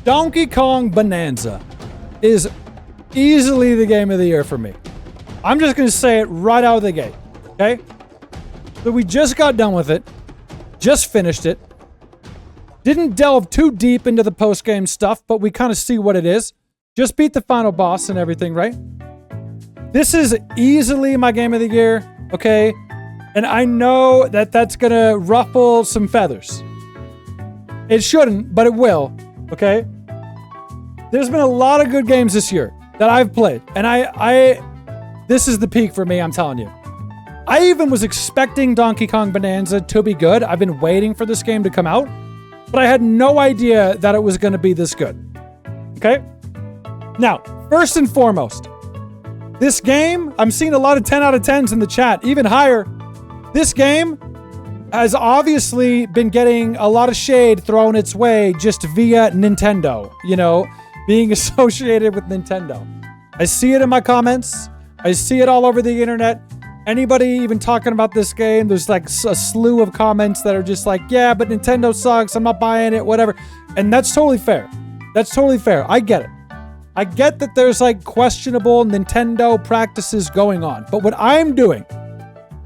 Donkey Kong Bananza is easily the game of the year for me. I'm just going to say it right out of the gate, okay? So we just got done with it, just finished it, didn't delve too deep into the post-game stuff, but we kind of see what it is. Just beat the final boss and everything, right? This is easily my game of the year, okay? And I know that that's going to ruffle some feathers. It shouldn't, but it will, okay? There's been a lot of good games this year that I've played, and this is the peak for me, I'm telling you. I even was expecting Donkey Kong Bananza to be good. I've been waiting for this game to come out, but I had no idea that it was going to be this good. Okay? Now, first and foremost, this game, I'm seeing a lot of 10 out of 10s in the chat, even higher. This game has obviously been getting a lot of shade thrown its way just via Nintendo, you know, being associated with Nintendo. I see it in my comments. I see it all over the internet. Anybody even talking about this game, there's like a slew of comments that are just like, yeah, but Nintendo sucks. I'm not buying it, whatever. And that's totally fair. That's totally fair. I get it. I get that there's like questionable Nintendo practices going on. But what I'm doing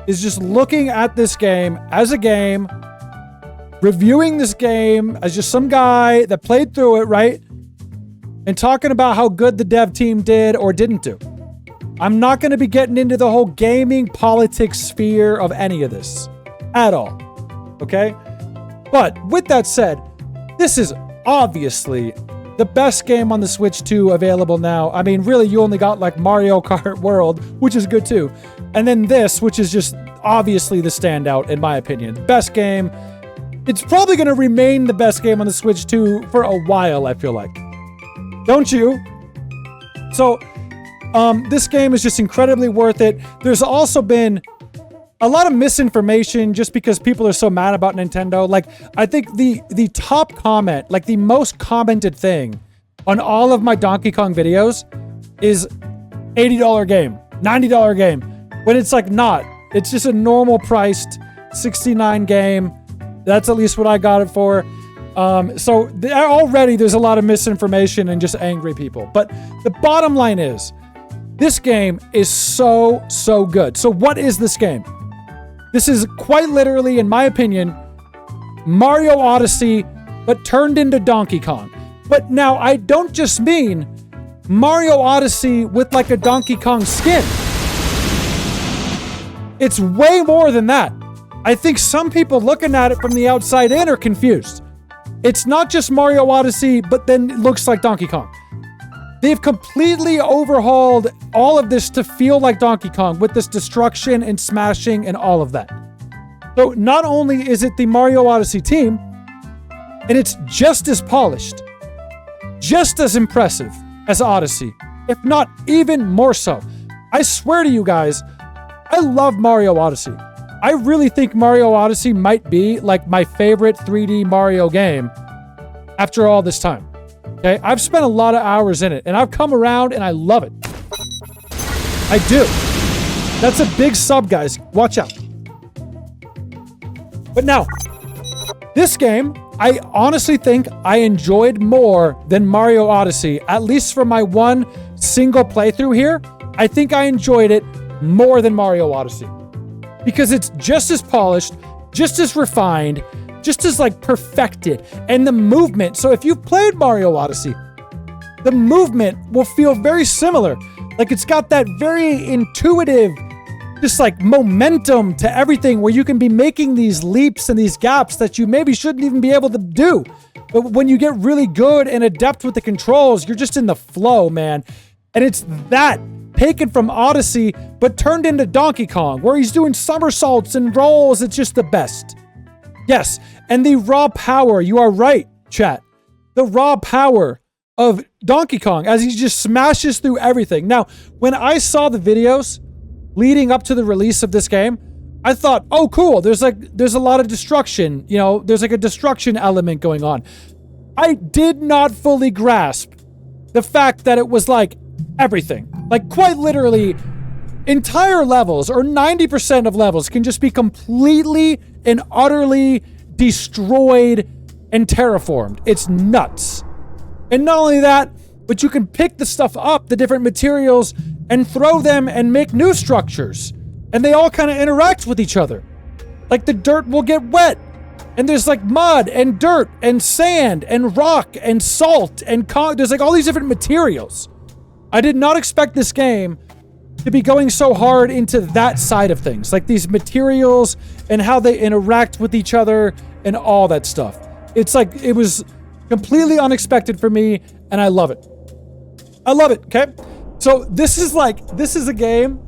is just looking at this game as a game, reviewing this game as just some guy that played through it, right? And talking about how good the dev team did or didn't do. I'm not going to be getting into the whole gaming politics sphere of any of this at all. Okay? But with that said, this is obviously the best game on the Switch 2 available now. I mean, really, you only got like Mario Kart World, which is good too. And then this, which is just obviously the standout in my opinion. Best game. It's probably going to remain the best game on the Switch 2 for a while, I feel like. Don't you? So, this game is just incredibly worth it. There's also been a lot of misinformation just because people are so mad about Nintendo. Like, I think the top comment, like the most commented thing on all of my Donkey Kong videos is $80 game, $90 game, when it's like not. It's just a normal priced $69 game. That's at least what I got it for. So already there's a lot of misinformation and just angry people. But the bottom line is, this game is so, so good. So what is this game? This is quite literally, in my opinion, Mario Odyssey, but turned into Donkey Kong. But now, I don't just mean Mario Odyssey with like a Donkey Kong skin. It's way more than that. I think some people looking at it from the outside in are confused. It's not just Mario Odyssey, but then it looks like Donkey Kong. They've completely overhauled all of this to feel like Donkey Kong with this destruction and smashing and all of that. So not only is it the Mario Odyssey team, and it's just as polished, just as impressive as Odyssey, if not even more so. I swear to you guys, I love Mario Odyssey. I really think Mario Odyssey might be like my favorite 3D Mario game after all this time. Okay, I've spent a lot of hours in it, and I've come around, and I love it. I do. That's a big sub, guys. Watch out. But now, this game, I honestly think I enjoyed more than Mario Odyssey, at least for my one single playthrough here. I think I enjoyed it more than Mario Odyssey. Because it's just as polished, just as refined, just as like perfected, and the movement. So if you've played Mario Odyssey, the movement will feel very similar. Like it's got that very intuitive, just like momentum to everything where you can be making these leaps and these gaps that you maybe shouldn't even be able to do. But when you get really good and adept with the controls, you're just in the flow, man. And it's that taken from Odyssey, but turned into Donkey Kong, where he's doing somersaults and rolls. It's just the best. Yes, and the raw power, you are right, chat. The raw power of Donkey Kong as he just smashes through everything. Now, when I saw the videos leading up to the release of this game, I thought, oh, cool, there's a lot of destruction. You know, there's like a destruction element going on. I did not fully grasp the fact that it was like everything. Like quite literally, entire levels or 90% of levels can just be completely and utterly destroyed and terraformed. It's nuts. And not only that, but you can pick the stuff up, the different materials, and throw them and make new structures. And they all kind of interact with each other. Like the dirt will get wet. And there's like mud and dirt and sand and rock and salt and there's like all these different materials. I did not expect this game to be going so hard into that side of things. Like these materials and how they interact with each other and all that stuff. It's like, it was completely unexpected for me and I love it. I love it, okay? So this is a game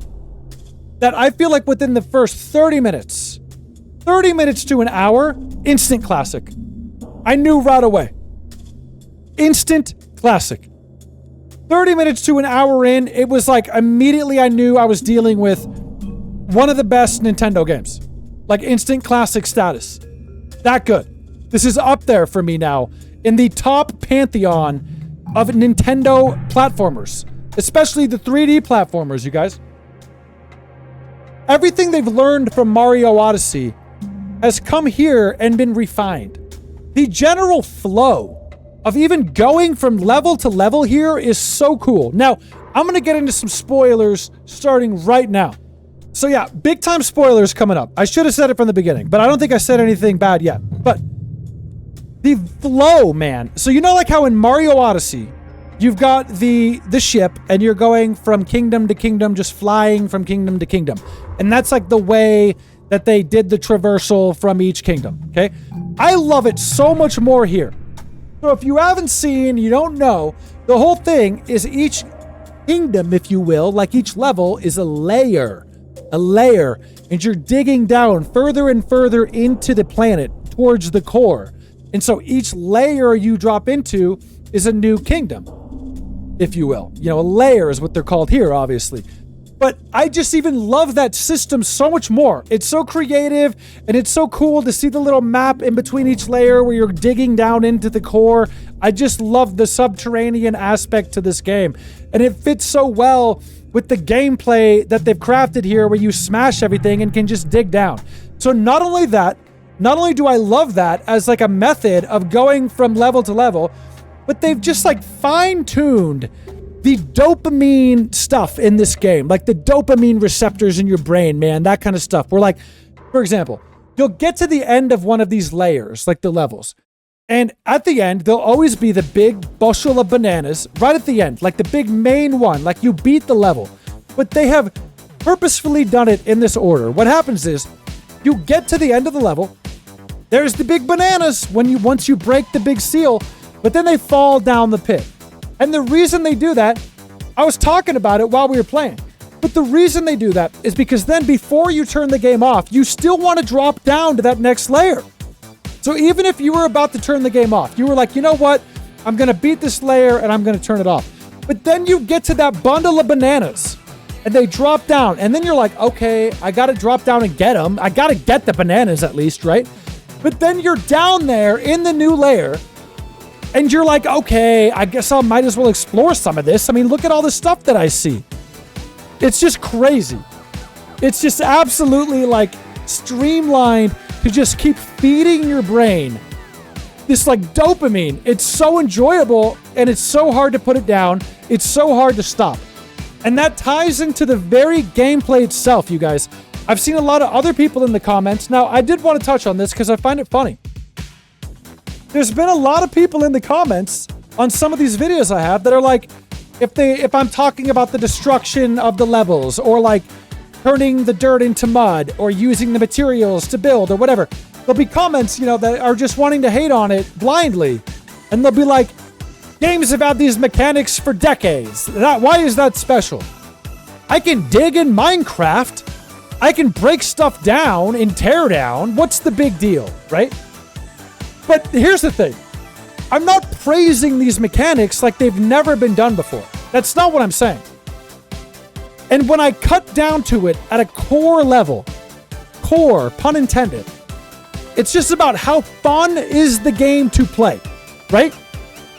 that I feel like within the first 30 minutes to an hour, instant classic. I knew right away. Instant classic. 30 minutes to an hour in, it was like immediately I knew I was dealing with one of the best Nintendo games. Like instant classic status. That good. This is up there for me now in the top pantheon of Nintendo platformers. Especially the 3D platformers, you guys. Everything they've learned from Mario Odyssey has come here and been refined. The general flow of even going from level to level here is so cool. Now, I'm going to get into some spoilers starting right now. So yeah, big time spoilers coming up. I should have said it from the beginning, but I don't think I said anything bad yet. But the flow, man. So you know like how in Mario Odyssey, you've got the ship and you're going from kingdom to kingdom, just flying from kingdom to kingdom. And that's like the way that they did the traversal from each kingdom, okay? I love it so much more here. So if you haven't seen, you don't know, the whole thing is each kingdom, if you will, like each level is a layer, and you're digging down further and further into the planet towards the core. And so each layer you drop into is a new kingdom, if you will. You know, a layer is what they're called here, obviously. But I just even love that system so much more. It's so creative and it's so cool to see the little map in between each layer where you're digging down into the core. I just love the subterranean aspect to this game. And it fits so well with the gameplay that they've crafted here where you smash everything and can just dig down. So not only do I love that as like a method of going from level to level, but they've just like fine-tuned the dopamine stuff in this game, like the dopamine receptors in your brain, man, that kind of stuff. Where like, for example, you'll get to the end of one of these layers, like the levels. And at the end, there'll always be the big bushel of bananas right at the end, like the big main one, like you beat the level. But they have purposefully done it in this order. What happens is you get to the end of the level. There's the big bananas once you break the big seal, but then they fall down the pit. And the reason they do that, I was talking about it while we were playing, but the reason they do that is because then before you turn the game off, you still want to drop down to that next layer. So even if you were about to turn the game off, you were like, you know what? I'm going to beat this layer and I'm going to turn it off. But then you get to that bundle of bananas and they drop down. And then you're like, okay, I got to drop down and get them. I got to get the bananas at least, right? But then you're down there in the new layer. And you're like, okay, I guess I might as well explore some of this. I mean, look at all the stuff that I see. It's just crazy. It's just absolutely like streamlined to just keep feeding your brain this like dopamine. It's so enjoyable and it's so hard to put it down. It's so hard to stop. And that ties into the very gameplay itself, you guys. I've seen a lot of other people in the comments. Now, I did want to touch on this because I find it funny. There's been a lot of people in the comments on some of these videos I have that are like, if I'm talking about the destruction of the levels or like turning the dirt into mud or using the materials to build or whatever, there'll be comments, you know, that are just wanting to hate on it blindly. And they'll be like, games have had these mechanics for decades. Why is that special? I can dig in Minecraft. I can break stuff down and tear down. What's the big deal, right? But here's the thing. I'm not praising these mechanics like they've never been done before. That's not what I'm saying. And when I cut down to it at a core level, core, pun intended, it's just about how fun is the game to play, right?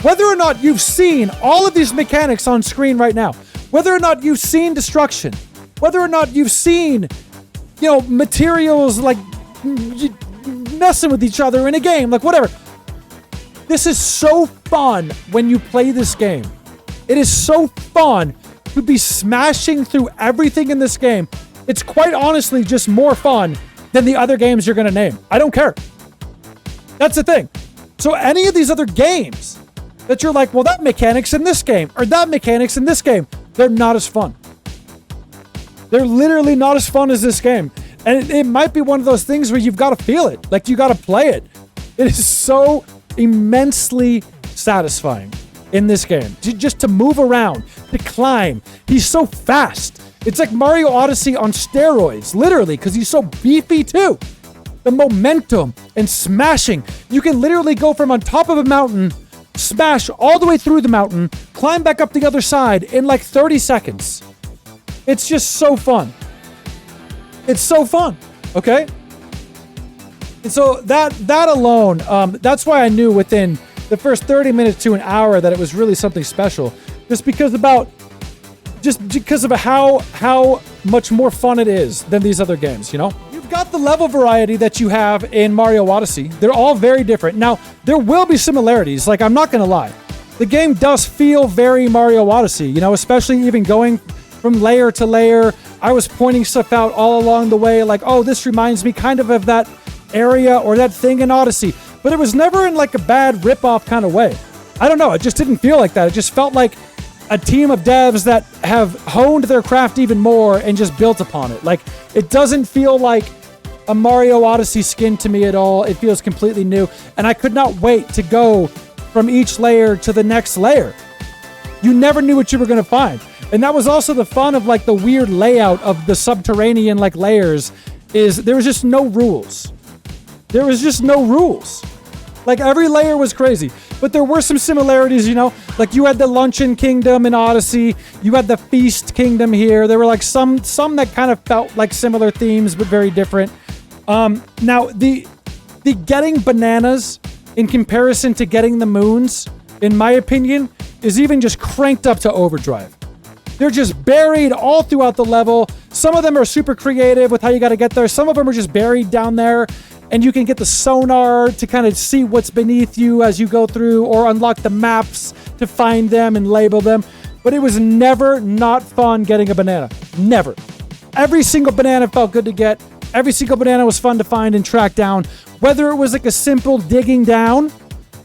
Whether or not you've seen all of these mechanics on screen right now, whether or not you've seen destruction, whether or not you've seen, you know, materials like messing with each other in a game, like whatever. This is so fun when you play this game. It is so fun to be smashing through everything in this game. It's quite honestly just more fun than the other games you're going to name. I don't care. That's the thing. So any of these other games that you're like, well, that mechanic's in this game, or that mechanic's in this game, they're not as fun. They're literally not as fun as this game. And it might be one of those things where you've got to feel it. Like, you got to play it. It is so immensely satisfying in this game. Just to move around, to climb. He's so fast. It's like Mario Odyssey on steroids, literally, because he's so beefy too. The momentum and smashing. You can literally go from on top of a mountain, smash all the way through the mountain, climb back up the other side in like 30 seconds. It's just so fun. It's so fun, okay? And so that alone, that's why I knew within the first 30 minutes to an hour that it was really something special. Just because of how much more fun it is than these other games, you know? You've got the level variety that you have in Mario Odyssey. They're all very different. Now, there will be similarities, like, I'm not gonna lie. The game does feel very Mario Odyssey, you know, especially even going from layer to layer. I was pointing stuff out all along the way, like, oh, this reminds me kind of that area or that thing in Odyssey. But it was never in like a bad rip-off kind of way. I don't know, it just didn't feel like that. It just felt like a team of devs that have honed their craft even more and just built upon it. Like, it doesn't feel like a Mario Odyssey skin to me at all. It feels completely new. And I could not wait to go from each layer to the next layer. You never knew what you were going to find. And that was also the fun of like the weird layout of the subterranean like layers, is there was just no rules. There was just no rules. Like, every layer was crazy. But there were some similarities, you know? Like, you had the Luncheon Kingdom in Odyssey. You had the Feast Kingdom here. There were, like, some that kind of felt like similar themes, but very different. Now, the getting bananas in comparison to getting the moons, in my opinion, is even just cranked up to overdrive. They're just buried all throughout the level. Some of them are super creative with how you got to get there. Some of them are just buried down there. And you can get the sonar to kind of see what's beneath you as you go through, or unlock the maps to find them and label them. But it was never not fun getting a banana. Never. Every single banana felt good to get. Every single banana was fun to find and track down. Whether it was like a simple digging down,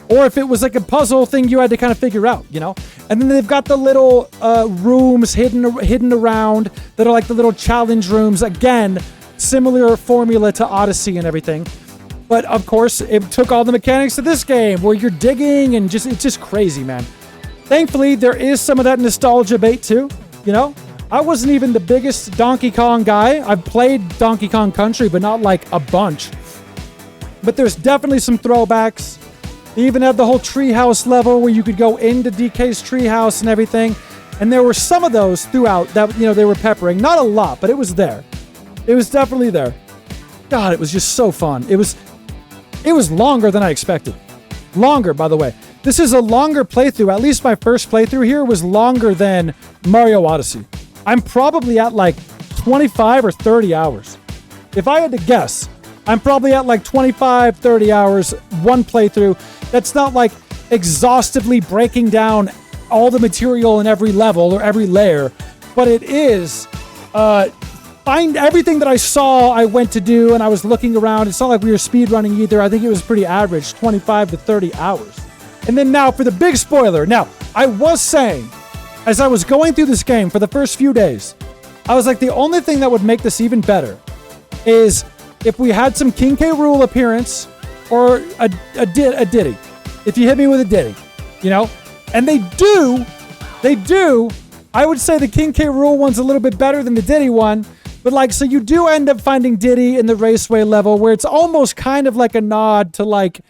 or if it was like a puzzle thing you had to kind of figure out, you know? And then they've got the little rooms hidden around that are like the little challenge rooms. Again, similar formula to Odyssey and everything. But of course, it took all the mechanics of this game where you're digging and it's just crazy, man. Thankfully, there is some of that nostalgia bait too, you know? I wasn't even the biggest Donkey Kong guy. I've played Donkey Kong Country, but not like a bunch. But there's definitely some throwbacks. They even had the whole treehouse level where you could go into DK's treehouse and everything. And there were some of those throughout that, you know, they were peppering. Not a lot, but it was there. It was definitely there. God, it was just so fun. It was longer than I expected. Longer, by the way. This is a longer playthrough. At least my first playthrough here was longer than Mario Odyssey. I'm probably at like 25 or 30 hours. If I had to guess, I'm probably at like 25, 30 hours, one playthrough. That's not like exhaustively breaking down all the material in every level or every layer, but it is find everything that I saw I went to do, and I was looking around. It's not like we were speed running either. I think it was pretty average, 25 to 30 hours. And then now for the big spoiler. Now, I was saying, as I was going through this game for the first few days, I was like, the only thing that would make this even better is if we had some King K. Rool appearance or a Diddy. If you hit me with a Diddy, you know? And they do. I would say the King K. Rool one's a little bit better than the Diddy one. But like, so you do end up finding Diddy in the Raceway level where it's almost kind of like a nod to like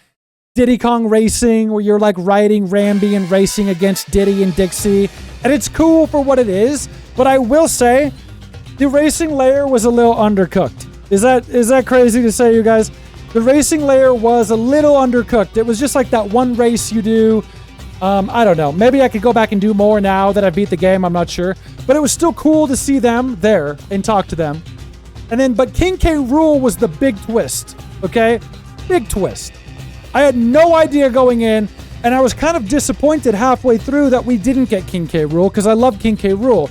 Diddy Kong Racing, where you're like riding Rambi and racing against Diddy and Dixie. And it's cool for what it is. But I will say the racing layer was a little undercooked. Is that crazy to say, you guys? The racing layer was a little undercooked. It was just like that one race you do. I don't know. Maybe I could go back and do more now that I beat the game. I'm not sure. But it was still cool to see them there and talk to them. And then, but King K. Rool was the big twist. Okay? Big twist. I had no idea going in, and I was kind of disappointed halfway through that we didn't get King K. Rool, because I love King K. Rool.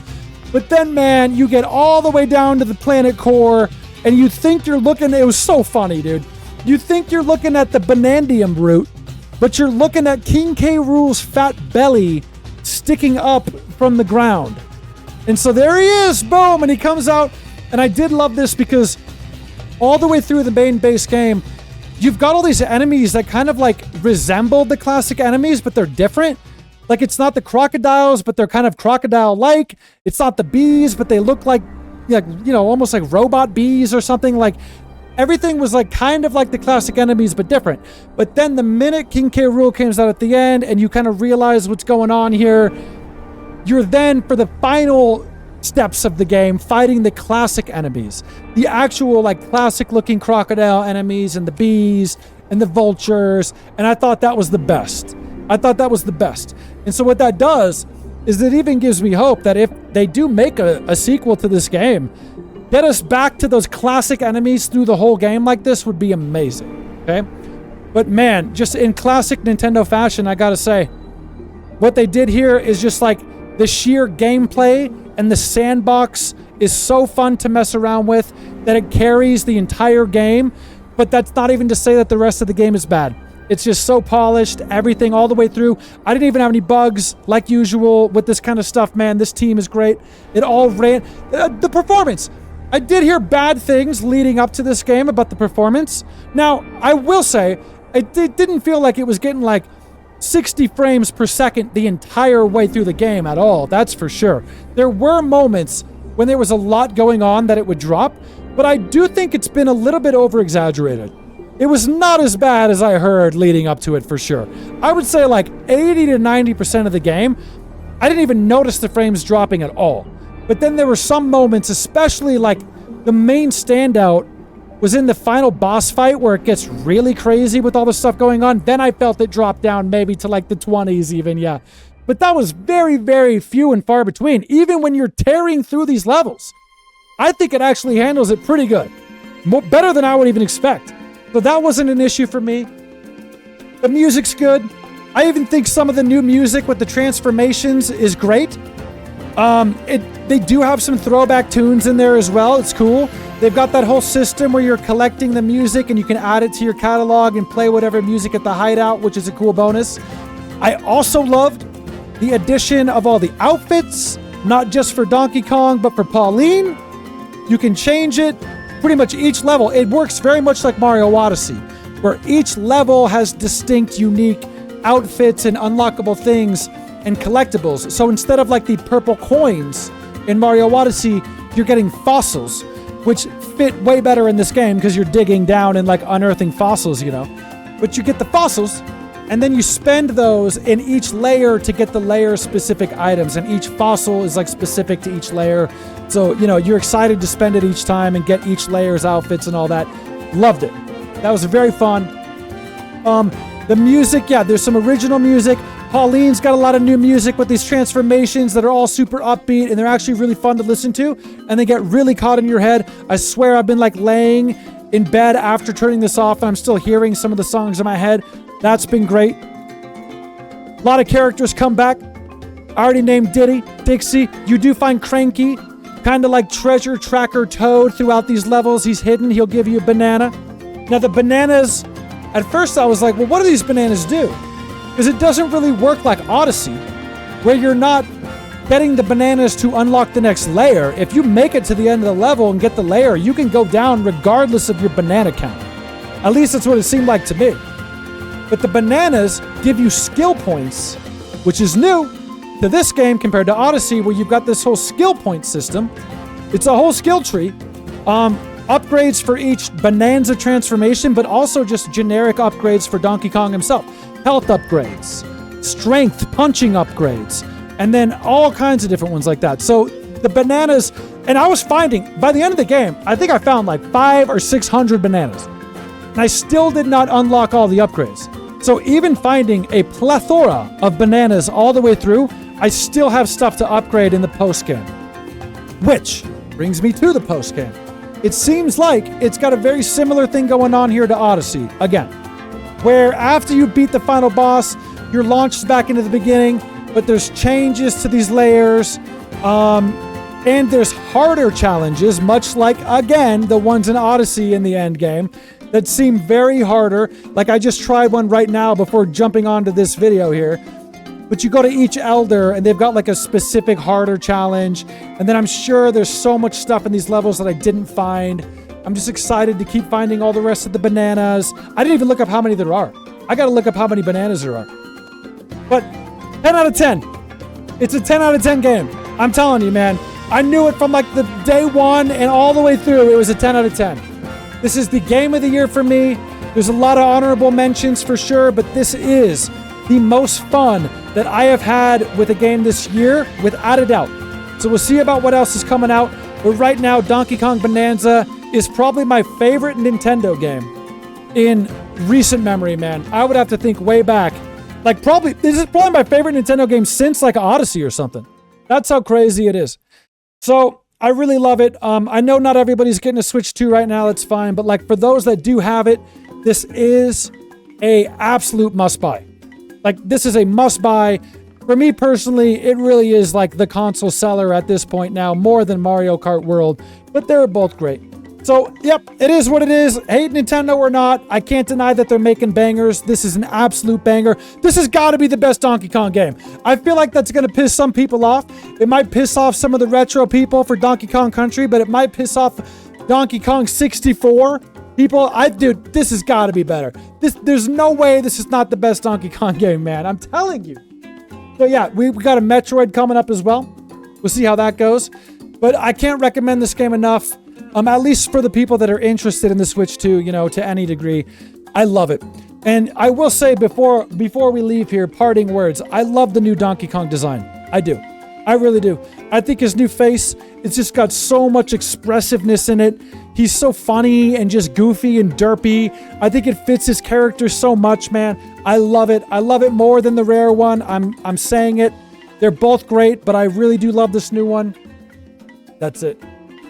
But then, man, you get all the way down to the planet core, and you think you're looking... It was so funny, dude. You think you're looking at the Banandium route, but you're looking at King K. Rool's fat belly sticking up from the ground. And so there he is, boom, and he comes out. And I did love this because all the way through the main base game, you've got all these enemies that kind of like resemble the classic enemies, but they're different. Like, it's not the crocodiles, but they're kind of crocodile-like. It's not the bees, but they look like, you know, almost like robot bees or something. Like, everything was like kind of like the classic enemies, but different. But then the minute King K. Rool comes out at the end and you kind of realize what's going on here, you're then, for the final steps of the game, fighting the classic enemies. The actual, like, classic-looking crocodile enemies and the bees and the vultures. And I thought that was the best. And so what that does is it even gives me hope that if they do make a sequel to this game, get us back to those classic enemies through the whole game like this would be amazing, okay? But man, just in classic Nintendo fashion, I gotta say, what they did here is just like the sheer gameplay and the sandbox is so fun to mess around with that it carries the entire game, but that's not even to say that the rest of the game is bad. It's just so polished, everything all the way through. I didn't even have any bugs, like usual, with this kind of stuff, man. This team is great. It all ran... the performance. I did hear bad things leading up to this game about the performance. Now, I will say, it didn't feel like it was getting like 60 frames per second the entire way through the game at all. That's for sure. There were moments when there was a lot going on that it would drop, but I do think it's been a little bit over-exaggerated. It was not as bad as I heard leading up to it, for sure. I would say like 80 to 90% of the game, I didn't even notice the frames dropping at all. But then there were some moments, especially like the main standout was in the final boss fight where it gets really crazy with all the stuff going on. Then I felt it drop down maybe to like the 20s even, yeah. But that was very, very few and far between. Even when you're tearing through these levels, I think it actually handles it pretty good. Better than I would even expect. So that wasn't an issue for me. The music's good. I even think some of the new music with the transformations is great. They do have some throwback tunes in there as well. It's cool. They've got that whole system where you're collecting the music and you can add it to your catalog and play whatever music at the hideout, which is a cool bonus. I also loved the addition of all the outfits, not just for Donkey Kong, but for Pauline. You can change it. Pretty much each level, it works very much like Mario Odyssey, where each level has distinct, unique outfits and unlockable things and collectibles. So instead of like the purple coins in Mario Odyssey, you're getting fossils, which fit way better in this game because you're digging down and like unearthing fossils, you know. But you get the fossils, and then you spend those in each layer to get the layer-specific items, and each fossil is like specific to each layer. So, you know, you're excited to spend it each time and get each layer's outfits and all that. Loved it. That was very fun. The music, yeah, there's some original music. Pauline's got a lot of new music with these transformations that are all super upbeat, and they're actually really fun to listen to, and they get really caught in your head. I swear I've been like laying in bed after turning this off, and I'm still hearing some of the songs in my head. That's been great. A lot of characters come back. I already named Diddy, Dixie. You do find Cranky, kind of like Treasure Tracker Toad throughout these levels. He's hidden. He'll give you a banana. Now, the bananas, at first I was like, well, what do these bananas do? Because it doesn't really work like Odyssey, where you're not getting the bananas to unlock the next layer. If you make it to the end of the level and get the layer, you can go down regardless of your banana count. At least that's what it seemed like to me. But the bananas give you skill points, which is new to this game compared to Odyssey, where you've got this whole skill point system. It's a whole skill tree. Upgrades for each Bananza transformation, but also just generic upgrades for Donkey Kong himself. Health upgrades, strength punching upgrades, and then all kinds of different ones like that. So the bananas, and I was finding, by the end of the game, I think I found like 500 or 600 bananas. And I still did not unlock all the upgrades. So even finding a plethora of bananas all the way through, I still have stuff to upgrade in the postgame. Which brings me to the postgame. It seems like it's got a very similar thing going on here to Odyssey. Again, where after you beat the final boss, you're launched back into the beginning, but there's changes to these layers, and there's harder challenges, much like, again, the ones in Odyssey in the end game that seem very harder. Like I just tried one right now before jumping onto this video here. But you go to each elder and they've got like a specific harder challenge. And then I'm sure there's so much stuff in these levels that I didn't find. I'm just excited to keep finding all the rest of the bananas. I didn't even look up how many there are. I got to look up how many bananas there are. But 10 out of 10. It's a 10 out of 10 game. I'm telling you, man. I knew it from like the day one and all the way through. It was a 10 out of 10. This is the game of the year for me. There's a lot of honorable mentions for sure, but this is the most fun that I have had with a game this year, without a doubt. So we'll see about what else is coming out. But right now, Donkey Kong Bananza is probably my favorite Nintendo game in recent memory, man. I would have to think way back. Like this is probably my favorite Nintendo game since like Odyssey or something. That's how crazy it is. So I really love it. I know not everybody's getting a Switch 2 right now. That's fine. But like for those that do have it, this is a absolute must buy. Like this is a must buy. For me personally, it really is like the console seller at this point now, more than Mario Kart World. But they're both great. So, yep, it is what it is. Hate Nintendo or not, I can't deny that they're making bangers. This is an absolute banger. This has got to be the best Donkey Kong game. I feel like that's going to piss some people off. It might piss off some of the retro people for Donkey Kong Country, but it might piss off Donkey Kong 64 people. Dude, this has got to be better. There's no way this is not the best Donkey Kong game, man. I'm telling you. So, yeah, we got a Metroid coming up as well. We'll see how that goes. But I can't recommend this game enough. At least for the people that are interested in the Switch 2, to any degree. I love it. And I will say before we leave here, parting words, I love the new Donkey Kong design. I do. I really do. I think his new face, it's just got so much expressiveness in it. He's so funny and just goofy and derpy. I think it fits his character so much, man. I love it. I love it more than the rare one. I'm saying it. They're both great, but I really do love this new one. That's it.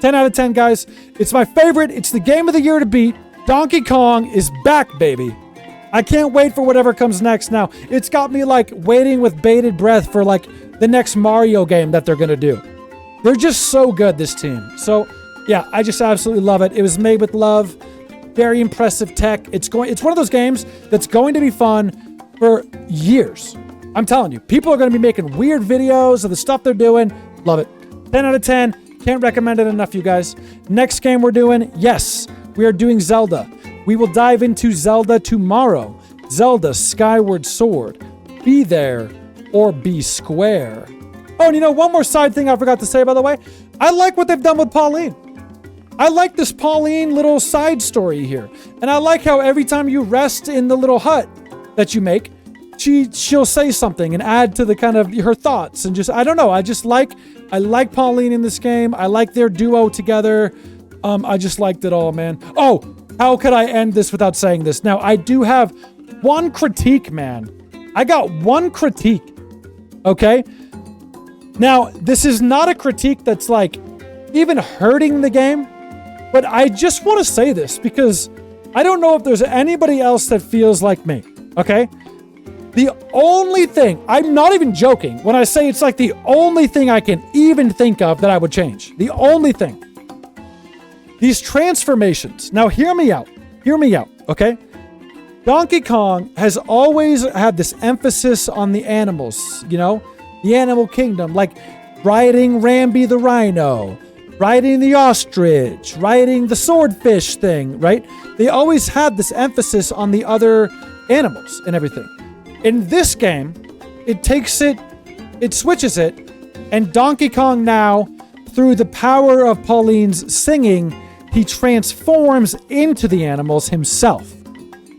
10 out of 10, guys. It's my favorite. It's the game of the year to beat. Donkey Kong is back, baby. I can't wait for whatever comes next now. It's got me like waiting with bated breath for like the next Mario game that they're going to do. They're just so good, this team. So, yeah, I just absolutely love it. It was made with love. Very impressive tech. It's one of those games that's going to be fun for years. I'm telling you. People are going to be making weird videos of the stuff they're doing. Love it. 10 out of 10. Can't recommend it enough, you guys. Next game we're doing, yes, we are doing Zelda. We will dive into Zelda tomorrow. Zelda Skyward Sword. Be there or be square. Oh, and one more side thing I forgot to say, by the way. I like what they've done with Pauline. I like this Pauline little side story here. And I like how every time you rest in the little hut that you make, she'll say something and add to the kind of her thoughts and just, I don't know. I like Pauline in this game. I like their duo together. I just liked it all, man. Oh, how could I end this without saying this? Now, I do have one critique, man. I got one critique. Okay? Now, this is not a critique that's like even hurting the game, but I just want to say this because I don't know if there's anybody else that feels like me. Okay? The only thing, I'm not even joking when I say it's like the only thing I can even think of that I would change. The only thing. These transformations. Now, hear me out. Hear me out, okay? Donkey Kong has always had this emphasis on the animals, the animal kingdom, like riding Rambi the rhino, riding the ostrich, riding the swordfish thing, right? They always had this emphasis on the other animals and everything. In this game, it switches it, and Donkey Kong now, through the power of Pauline's singing, he transforms into the animals himself.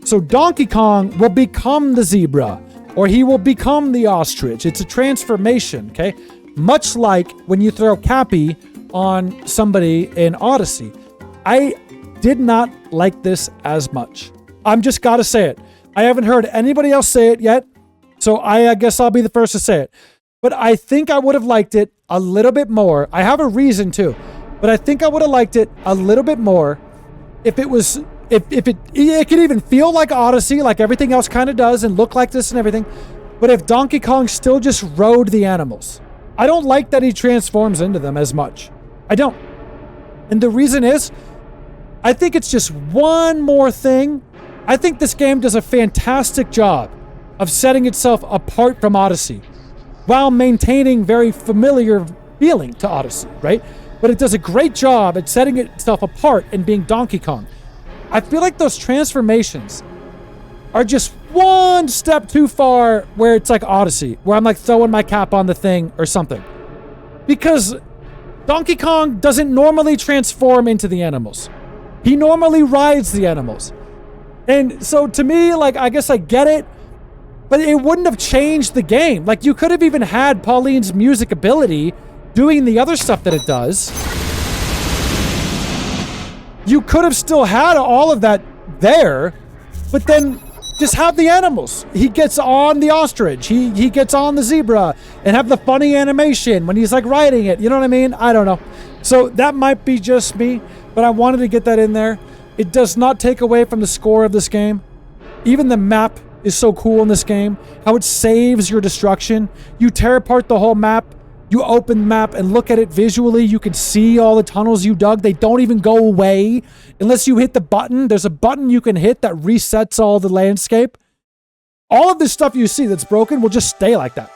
So Donkey Kong will become the zebra, or he will become the ostrich. It's a transformation, okay? Much like when you throw Cappy on somebody in Odyssey. I did not like this as much. I'm just gotta say it. I haven't heard anybody else say it yet, so I guess I'll be the first to say it. But I think I would have liked it a little bit more. I have a reason too, but I think I would have liked it a little bit more if it was if it could even feel like Odyssey, like everything else kind of does, and look like this and everything. But if Donkey Kong still just rode the animals, I don't like that he transforms into them as much. I don't. And the reason is, I think it's just one more thing. I think this game does a fantastic job of setting itself apart from Odyssey while maintaining very familiar feeling to Odyssey, right? But it does a great job at setting itself apart and being Donkey Kong. I feel like those transformations are just one step too far where it's like Odyssey, where I'm like throwing my cap on the thing or something. Because Donkey Kong doesn't normally transform into the animals. He normally rides the animals. And so to me, like, I guess I get it, but it wouldn't have changed the game. Like, you could have even had Pauline's music ability doing the other stuff that it does. You could have still had all of that there, but then just have the animals. He gets on the ostrich. He gets on the zebra and have the funny animation when he's like riding it. You know what I mean? I don't know. So that might be just me, but I wanted to get that in there. It does not take away from the score of this game. Even the map is so cool in this game. How it saves your destruction. You tear apart the whole map. You open the map and look at it visually. You can see all the tunnels you dug. They don't even go away unless you hit the button. There's a button you can hit that resets all the landscape. All of this stuff you see that's broken will just stay like that.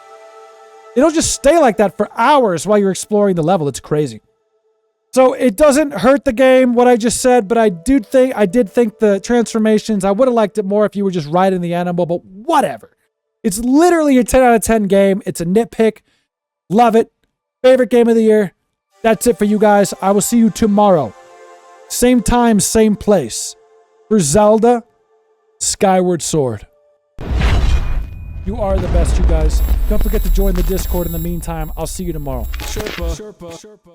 It'll just stay like that for hours while you're exploring the level. It's crazy. So it doesn't hurt the game, what I just said, but I did think the transformations, I would have liked it more if you were just riding the animal, but whatever. It's literally a 10 out of 10 game. It's a nitpick. Love it. Favorite game of the year. That's it for you guys. I will see you tomorrow. Same time, same place. For Zelda, Skyward Sword. You are the best, you guys. Don't forget to join the Discord in the meantime. I'll see you tomorrow. Sherpa.